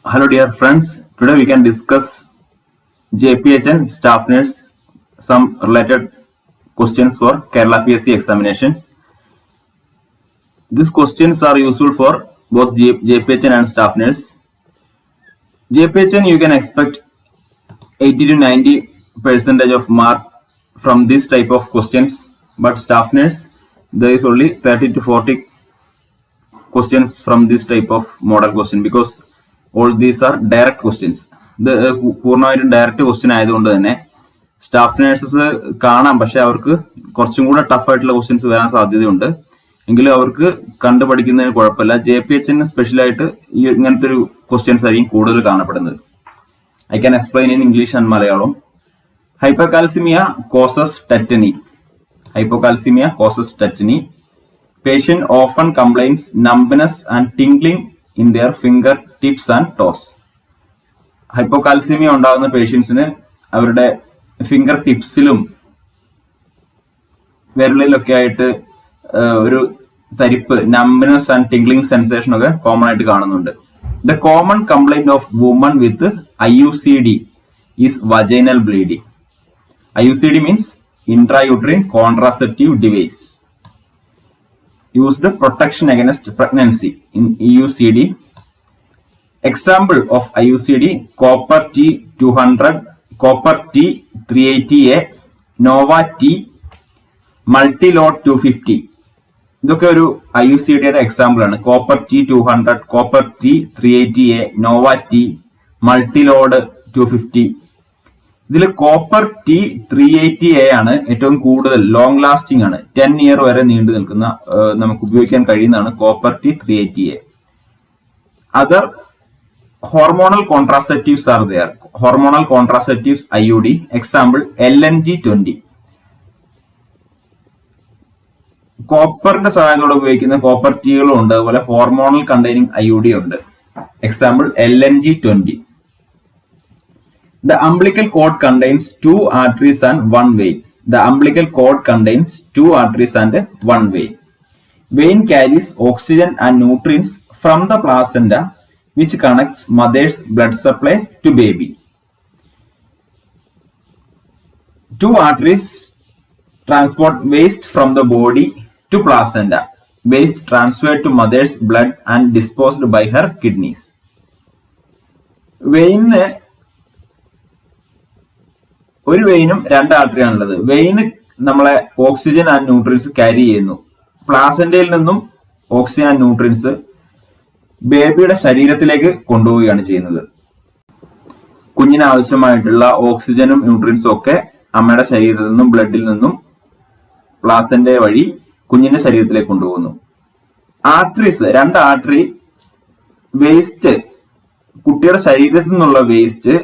Hello dear friends, today we can discuss JPHN staff nurse, some related questions for Kerala PSC examinations. These questions are useful for both JPHN and staff nurse. JPHN you can expect 80 to 90% of mark from this type of questions, but staff nurse there is only 30 to 40 questions from this type of model question because all these are direct questions. ഇത് പൂർണ്ണമായിട്ടും direct question ആയതുകൊണ്ട് തന്നെ staff nurses കാണാം, പക്ഷെ അവർക്ക് കുറച്ചും കൂടെ tough ആയിട്ടുള്ള ക്വസ്റ്റ്യൻസ് വരാൻ സാധ്യതയുണ്ട്. എങ്കിലും അവർക്ക് കണ്ടു പഠിക്കുന്നതിന് കുഴപ്പമില്ല. JPHN സ്പെഷ്യലായിട്ട് ഈ ഇങ്ങനത്തെ ഒരു ക്വസ്റ്റ്യൻസ് ആയിരിക്കും കൂടുതൽ കാണപ്പെടുന്നത്. I can explain in English and Malayalam. Hypocalcemia causes tetany. Hypocalcemia causes tetany. Patient often complains numbness and tingling in their fingertips and toes. ഹൈപ്പോകാൽസിമിയ ഉണ്ടാകുന്ന പേഷ്യൻസിന് അവരുടെ ഫിംഗർ ടിപ്സിലും വിരലിലൊക്കെ ആയിട്ട് ഒരു തരിപ്പ്, നംബ്നെസ് ആൻഡ് ടിംഗ്ലിംഗ് സെൻസേഷൻ ഒക്കെ കോമൺ ആയിട്ട് കാണുന്നുണ്ട്. The common complaint of woman with IUCD is vaginal bleeding. IUCD means intrauterine contraceptive device used protection against pregnancy in EUCD. Example of IUCD: copper T200, copper T380A, Nova T, Multilode 250. ഇതൊക്കെ ഒരു IUCD യുടെ example ആണ്. Copper T200, copper T380A, Nova T, Multilode 250. ഇതിൽ copper T380A ആണ് ഏറ്റവും കൂടുതൽ long lasting ആണ്. 10 year വരെ നീണ്ടു നിൽക്കുന്ന, നമുക്ക് ഉപയോഗിക്കാൻ കഴിയുന്നതാണ് copper T380A. Other hormonal contraceptives are there. Hormonal contraceptives IUD. Example LNG-20. കോപ്പറിന്റെ സഹായത്തോടെ ഉപയോഗിക്കുന്ന കോപ്പർ ടീകളും ഉണ്ട്, അതുപോലെ ഹോർമോണൽ കണ്ടെയ്നിങ് IUD ഉണ്ട്. Example LNG-20. The umbilical cord contains 2 arteries and 1 vein. The umbilical cord contains 2 arteries and 1 vein. Vein carries oxygen and nutrients from the placenta, which connects mother's blood supply to baby. 2 arteries transport waste from the body to placenta. Waste transferred to mother's blood and disposed by her kidneys. Vein ഒരു വെയിനും 2 ആർട്ടറിയാണുള്ളത്. വെയിന് നമ്മളെ oxygen and nutrients carry ചെയ്യുന്നു. പ്ലാസന്റയിൽ നിന്നും oxygen and nutrients ബേബിയുടെ ശരീരത്തിലേക്ക് കൊണ്ടുപോവുകയാണ് ചെയ്യുന്നത്. കുഞ്ഞിന് ആവശ്യമായിട്ടുള്ള ഓക്സിജനും ന്യൂട്രിയൻസും ഒക്കെ അമ്മയുടെ ശരീരത്തിൽ നിന്നും ബ്ലഡിൽ നിന്നും പ്ലാസന്റ വഴി കുഞ്ഞിന്റെ ശരീരത്തിലേക്ക് കൊണ്ടുപോകുന്നു. ആർട്ടറീസ്, 2 ആർട്ടറി വേസ്റ്റ്, കുട്ടിയുടെ ശരീരത്തിൽ നിന്നുള്ള വേസ്റ്റ്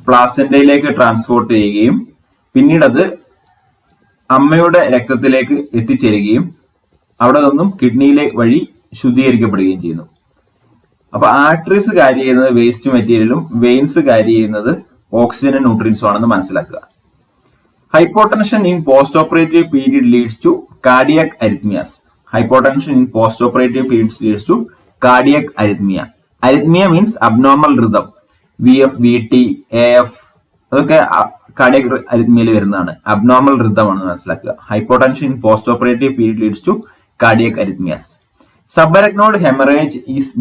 പ്ലാസന്റയിലേക്ക് ട്രാൻസ്പോർട്ട് ചെയ്യുകയും പിന്നീട് അത് അമ്മയുടെ രക്തത്തിലേക്ക് എത്തിച്ചേരുകയും അവിടെ നിന്നും കിഡ്നിയിലെ വഴി ശുദ്ധീകരിക്കപ്പെടുകയും ചെയ്യുന്നു. അപ്പൊ ആർട്ടറീസ് ക്യാരി ചെയ്യുന്നത് വേസ്റ്റ് മെറ്റീരിയലും വെയിൻസ് ക്യാരി ചെയ്യുന്നത് ഓക്സിജനും ന്യൂട്രിയൻസും ആണെന്ന് മനസ്സിലാക്കുക. Hypotension in post operative period leads to cardiac arrhythmias. Hypotension in postoperative periods leads to cardiac arrhythmia. Arrhythmia means abnormal rhythm. VF, VT, AF അതൊക്കെ കാർഡിയക് അരിത്മിയയിൽ വരുന്നതാണ്. അബ്നോർമൽ റിതം ആണെന്ന് മനസ്സിലാക്കുക. Hypotension in post operative period leads to cardiac arrhythmias. Subarachnoid haemorrhage is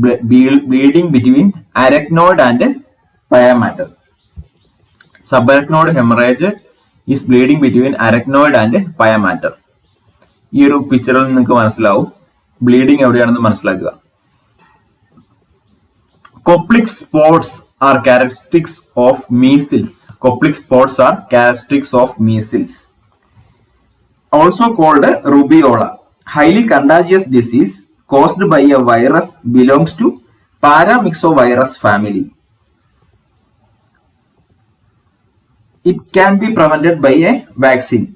bleeding between arachnoid and pia mater. Subarachnoid haemorrhage is bleeding between arachnoid and pia mater. ഈ ഒരു പിക്ചറിൽ നിങ്ങൾക്ക് മനസ്സിലാവും ബ്ലീഡിംഗ് എവിടെയാണെന്ന് മനസ്സിലാക്കുക. Koplik spots are characteristics of measles. Koplik spots are characteristics of measles. Also called rubeola. Highly contagious disease caused by a virus belongs to paramyxovirus family. It can be prevented by a vaccine.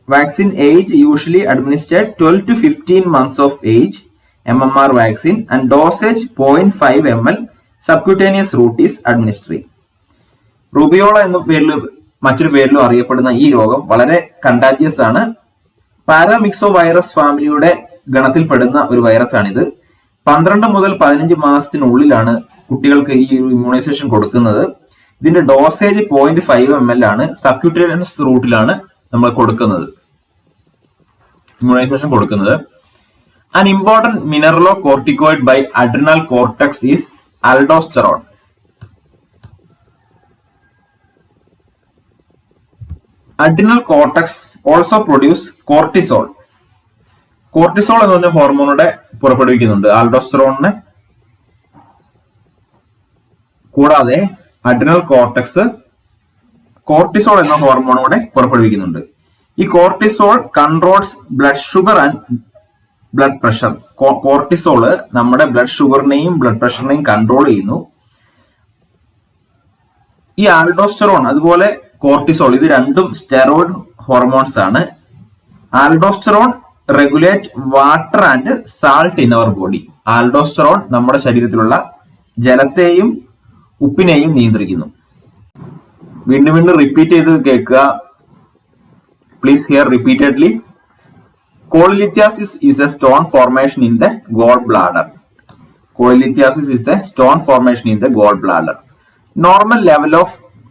Vaccine age usually administered 12 to 15 months of age. MMR vaccine and dosage 0.5 ml subcutaneous route is administered. Rubeola എന്ന പേരിൽ മറ്റൊരു പേരിലും അറിയപ്പെടുന്ന ഈ രോഗം വളരെ contagious ആണ്. Paramyxo virus ഫാമിലിയുടെ ഗണത്തിൽപ്പെടുന്ന ഒരു വൈറസ് ആണിത്. 12 മുതൽ 15 മാസത്തിനുള്ളിലാണ് കുട്ടികൾക്ക് ഈ ഇമ്മ്യൂണൈസേഷൻ കൊടുക്കുന്നത്. ഇതിന്റെ ഡോസേജ് 0.5 ml ആണ്. സബ്ക്യൂട്ടേനിയസ് റൂട്ടിലാണ് നമ്മൾ കൊടുക്കുന്നത്, ഇമ്മ്യൂണൈസേഷൻ കൊടുക്കുന്നത്. An important mineralocorticoid by adrenal cortex is aldosterone. Adrenal cortex also produce cortisol. Cortisol എന്ന് പറഞ്ഞ ഹോർമോണുടെ പുറപ്പെടുവിക്കുന്നുണ്ട് ആൽഡോസ്റ്ററോണിനെ കൂടാതെ അഡ്രിനൽ കോർട്ടക്സ് കോർട്ടിസോൾ എന്ന ഹോർമോണോടെ പുറപ്പെടുവിക്കുന്നുണ്ട്. ഈ cortisol controls blood sugar and blood pressure. Cortisol നമ്മുടെ ബ്ലഡ് ഷുഗറിനെയും ബ്ലഡ് പ്രഷറിനെയും കൺട്രോൾ ചെയ്യുന്നു. ഈ ആൽഡോസ്റ്ററോൺ അതുപോലെ കോർട്ടിസോൾ ഇത് രണ്ടും സ്റ്റെറോയിഡ് ഹോർമോൺസ് ആണ്. Aldosterone regulate water and salt in our body. Aldosterone നമ്മുടെ ശരീരത്തിലുള്ള ജലത്തെയും ഉപ്പിനെയും നിയന്ത്രിക്കുന്നു. വീണ്ടും വീണ്ടും റിപ്പീറ്റ് ചെയ്ത് കേൾക്കുക. Please here repeatedly. Cholelithiasis is a stone formation in the gallbladder. Cholelithiasis is the stone formation in the gallbladder. Normal level of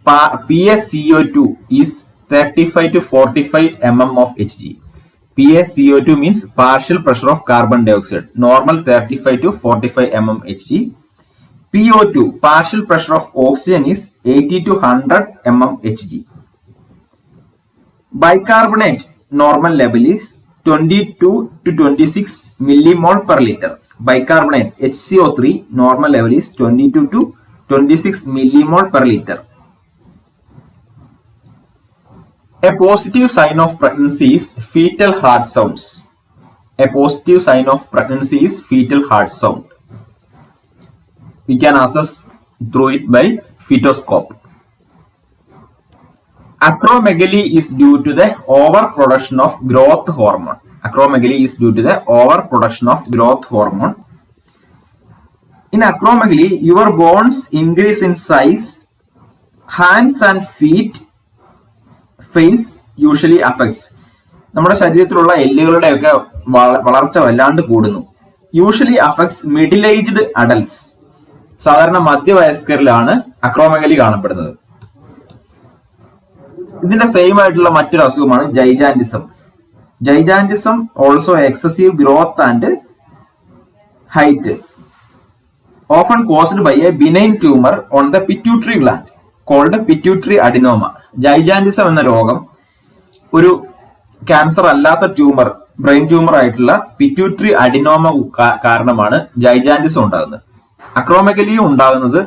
PaCO2 is 35 to 45 mm of Hg. PaCO2 means partial pressure of carbon dioxide. Normal 35 to 45 mm Hg. PO2 partial pressure of oxygen is 80 to 100 mm Hg. Bicarbonate normal level is 22 to 26 millimole per liter. Bicarbonate HCO3 normal level is 22 to 26 millimole per liter. A positive sign of pregnancy is fetal heart sounds. A positive sign of pregnancy is fetal heart sound. We can assess through it by fetoscope. Acromegaly is due to the overproduction of growth hormone. Acromegaly is due to the overproduction of growth hormone. In acromegaly, your bones increase in size. Hands and feet, face usually affects. നമ്മുടെ ശരീരത്തിലുള്ള എല്ലുകളുടെയൊക്കെ വളർച്ച വല്ലാണ്ട് കൂടുന്നു. Usually affects middle aged adults. സാധാരണ മധ്യവയസ്കരിലാണ് acromegaly കാണപ്പെടുന്നത്. ഇതിന്റെ same ആയിട്ടുള്ള മറ്റൊരു അസുഖമാണ് gigantism. Gigantism also excessive growth and height often caused by a benign tumour on the pituitary gland called pituitary adenoma. Gigantism എന്ന രോഗം ഒരു ക്യാൻസർ അല്ലാത്ത ട്യൂമർ, ബ്രെയിൻ ട്യൂമർ ആയിട്ടുള്ള പിറ്റ്യൂട്ടറി അഡിനോമ കാരണമാണ് ജൈജാൻറ്റിസം ഉണ്ടാകുന്നത്. അക്രോമെഗലിയും ഉണ്ടാകുന്നത്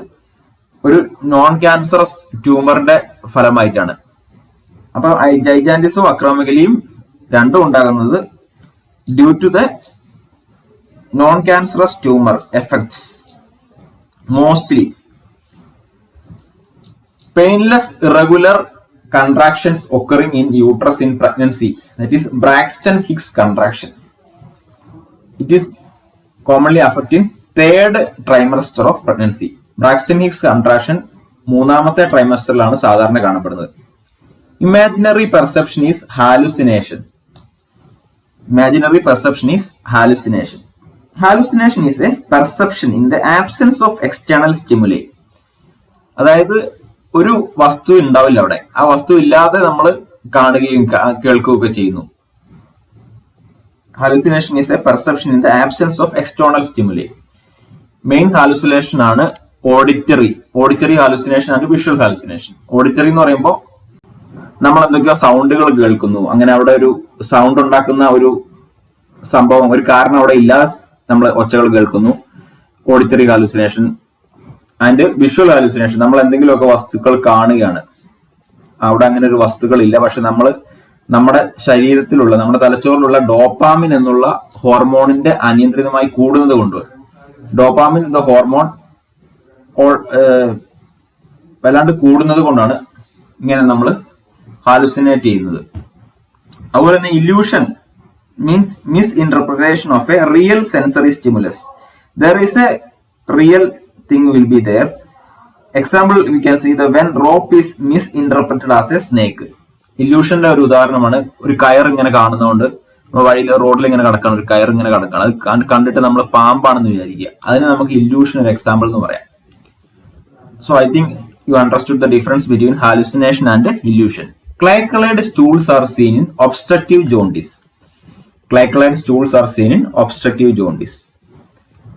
ഒരു നോൺ ക്യാൻസറസ് ട്യൂമറിന്റെ ഫലമായിട്ടാണ്. അപ്പൊ ജൈജാൻറ്റിസും അക്രോമെഗലിയും രണ്ടും ഉണ്ടാകുന്നത് due to the non cancerous tumour effects. Mostly painless irregular contractions occurring in uterus in pregnancy, that is Braxton Hicks contraction. It is commonly affecting third trimester of pregnancy. Braxton Hicks contraction മൂന്നാമത്തെ ട്രൈമസ്റ്ററിലാണ് സാധാരണ കാണപ്പെടുന്നത്. Imaginary perception is hallucination. Imaginary perception is hallucination. Hallucination is a perception in the absence of external stimuli. അതായത് ഒരു വസ്തു ഉണ്ടാവില്ല അവിടെ, ആ വസ്തു ഇല്ലാതെ നമ്മൾ കാണുകയും കേൾക്കുകയൊക്കെ ചെയ്യുന്നു. Hallucination is a perception in the absence of external stimuli. Main hallucination ആണ് auditory hallucination and visual hallucination. Auditory എന്ന് പറയുമ്പോൾ നമ്മൾ എന്തൊക്കെയോ സൗണ്ടുകൾ കേൾക്കുന്നു, അങ്ങനെ അവിടെ ഒരു സൗണ്ട് ഉണ്ടാക്കുന്ന ഒരു സംഭവം, ഒരു കാരണം അവിടെ ഇല്ലാതെ നമ്മൾ ഒച്ചകൾ കേൾക്കുന്നു. Auditory hallucination. And visual hallucination, നമ്മൾ എന്തെങ്കിലുമൊക്കെ വസ്തുക്കൾ കാണുകയാണ്, അവിടെ അങ്ങനെ ഒരു വസ്തുക്കളില്ല, പക്ഷെ നമ്മൾ നമ്മുടെ ശരീരത്തിലുള്ള, നമ്മുടെ തലച്ചോറിലുള്ള ഡോപ്പാമിൻ എന്നുള്ള ഹോർമോണിന്റെ അനിയന്ത്രിതമായി കൂടുന്നത് കൊണ്ട്, ഡോപ്പാമിൻ എന്ന ഹോർമോൺ വല്ലാണ്ട് കൂടുന്നത് കൊണ്ടാണ് ഇങ്ങനെ നമ്മൾ ഹാലുസിനേറ്റ് ചെയ്യുന്നത്. അതുപോലെ തന്നെ illusion means miss interpretation of A real sensory stimulus. There is A real thing will be there. Example, we can see the when rope is misinterpreted as a snake. ഇല്യൂഷന്റെ ഒരു ഉദാഹരണമാണ്. ഒരു കയർ ഇങ്ങനെ കാണുന്നതുകൊണ്ട് വഴിയിൽ റോഡിൽ ഇങ്ങനെ കിടക്കണം, ഒരു കയർ ഇങ്ങനെ കിടക്കണം, അത് കണ്ടിട്ട് നമ്മൾ പാമ്പാണെന്ന് വിചാരിക്കുക. അതിന് നമുക്ക് ഇല്യൂഷൻ ഒരു എക്സാമ്പിൾ എന്ന് പറയാം. So I think you understood the difference between hallucination and illusion. Clay-colored stools are seen in obstructive jaundice. Clay-colored stools are seen in obstructive jaundice.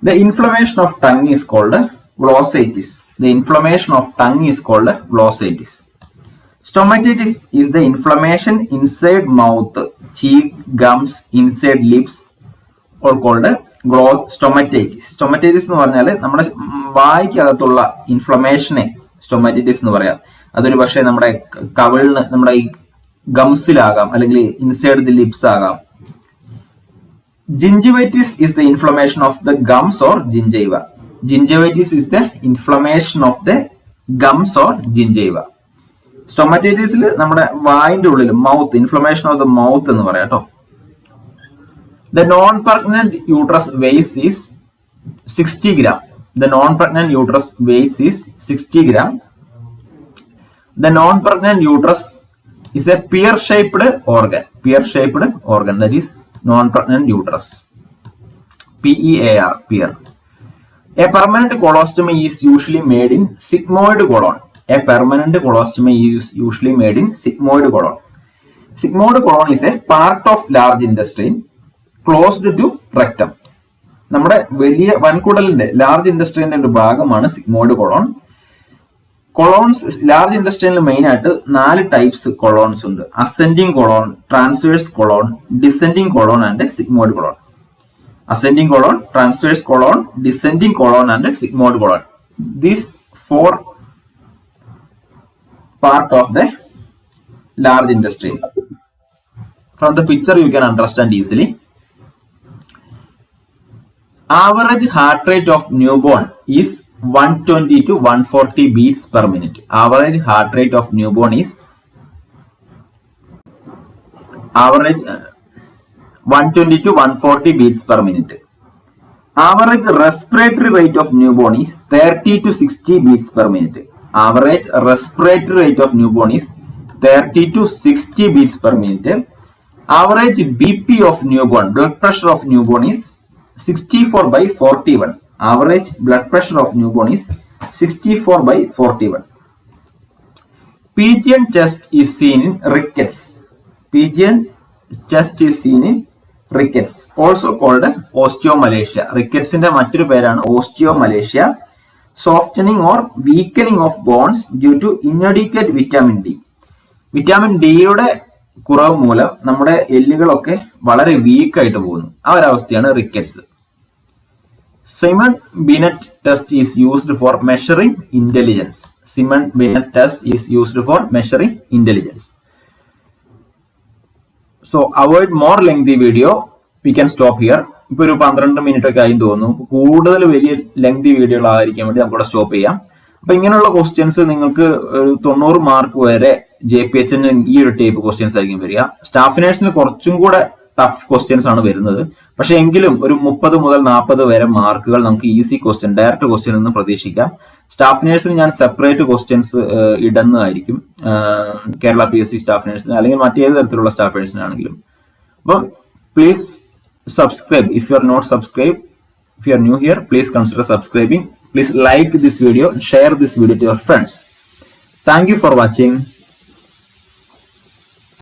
The inflammation of tongue is called glossitis. The inflammation of tongue is called glossitis. Stomatitis is the inflammation inside mouth, cheek, gums, inside lips, or called stomatitis. Stomatitis എന്ന് പറഞ്ഞാൽ നമ്മുടെ വായ്ക്കകത്തുള്ള ഇൻഫ്ലമേഷനെ stomatitis എന്ന് പറയാം. അതൊരു പക്ഷേ നമ്മുടെ കവിളിന്, നമ്മുടെ ഈ ഗംസിലാകാം, അല്ലെങ്കിൽ ഇൻസൈഡ് ദി ലിപ്സ് ആകാം. Gingivitis is the inflammation of the gums or gingiva. Gingivitis is the inflammation of the gums or gingiva. Stomatitis നമ്മുടെ വായിന്റെ ഉള്ളിൽ mouth, inflammation of the mouth എന്ന് പറയാം കേട്ടോ. The non-pregnant uterus weight is 60 gram. The non-pregnant uterus weight is 60 gram. The non-pregnant uterus is a pear-shaped organ. Pear-shaped organ, that is non-pregnant uterus. PEAR, pear. A permanent colostomy is usually made in sigmoid colon. A permanent colostomy is usually made in sigmoid colon. Sigmoid colon is a part of large intestine closed to rectum. നമ്മുടെ വലിയ വൻകുടലിന്റെ large ഇൻഡസ്ട്രീന്റെ ഒരു ഭാഗമാണ് sigmoid colon. Colons large ഇൻഡസ്ട്രീനിൽ main ആയിട്ട് 4 types colons ഉണ്ട്. Ascending colon, transverse colon, descending colon and sigmoid colon. Ascending colon, transverse colon, descending colon and sigmoid colon. These 4 part of the large intestine. From the picture you can understand easily. Average heart rate of newborn is 120 to 140 beats per minute. Average heart rate of newborn is 120 to 140 beats per minute. Average respiratory rate of newborn is 30 to 60 beats per minute. Average respiratory rate of newborn is 30 to 60 beats per minute. Average BP of newborn, blood pressure of newborn is 64/41. Average blood pressure of newborn is 64/41. Pigeon chest is seen in rickets. Pigeon chest is seen in rickets, also called osteomalacia. Rickets ന്റെ മറ്റൊരു പേരാണ് osteomalacia. Softening or weakening of bones due to inadequate vitamin D. Vitamin ഡിയുടെ കുറവ് മൂലം നമ്മുടെ എല്ലുകളൊക്കെ വളരെ week ആയിട്ട് പോകുന്നു. ആ ഒരു അവസ്ഥയാണ് rickets. Simon Binet test is used for measuring intelligence. Simon Binet test is used for measuring intelligence. So avoid more lengthy video. We can stop here. ഇപ്പൊ ഒരു 12 മിനിറ്റ് ഒക്കെ ആയി തോന്നുന്നു. കൂടുതൽ വലിയ ലെങ്തി വീഡിയോകളായിരിക്കാൻ വേണ്ടി നമുക്കിവിടെ സ്റ്റോപ്പ് ചെയ്യാം. അപ്പൊ ഇങ്ങനെയുള്ള ക്വസ്റ്റ്യൻസ് നിങ്ങൾക്ക് 90 മാർക്ക് വരെ JPH ഈ ഒരു ടൈപ്പ് ക്വസ്റ്റ്യൻസ് ആയിരിക്കും വരിക. സ്റ്റാഫ് നേഴ്സിന് കുറച്ചും കൂടെ ടഫ് ക്വസ്റ്റ്യൻസ് ആണ് വരുന്നത്. പക്ഷെ എങ്കിലും ഒരു 30 മുതൽ 40 വരെ മാർക്കുകൾ നമുക്ക് ഈസി ക്വസ്റ്റ്യൻ, ഡയറക്റ്റ് ക്വസ്റ്റ്യൻ എന്ന് പ്രതീക്ഷിക്കാം. സ്റ്റാഫ് നേഴ്സിന് ഞാൻ സെപ്പറേറ്റ് ക്വസ്റ്റ്യൻസ് ഇടുന്നതായിരിക്കും, കേരള PSC സ്റ്റാഫ് നേഴ്സിന് അല്ലെങ്കിൽ മറ്റേത് തരത്തിലുള്ള സ്റ്റാഫ് നേഴ്സിനാണെങ്കിലും. അപ്പോൾ please subscribe. If you are not subscribed, if you are new here, please consider subscribing. Please like this video and share this video to your friends. Thank you for watching.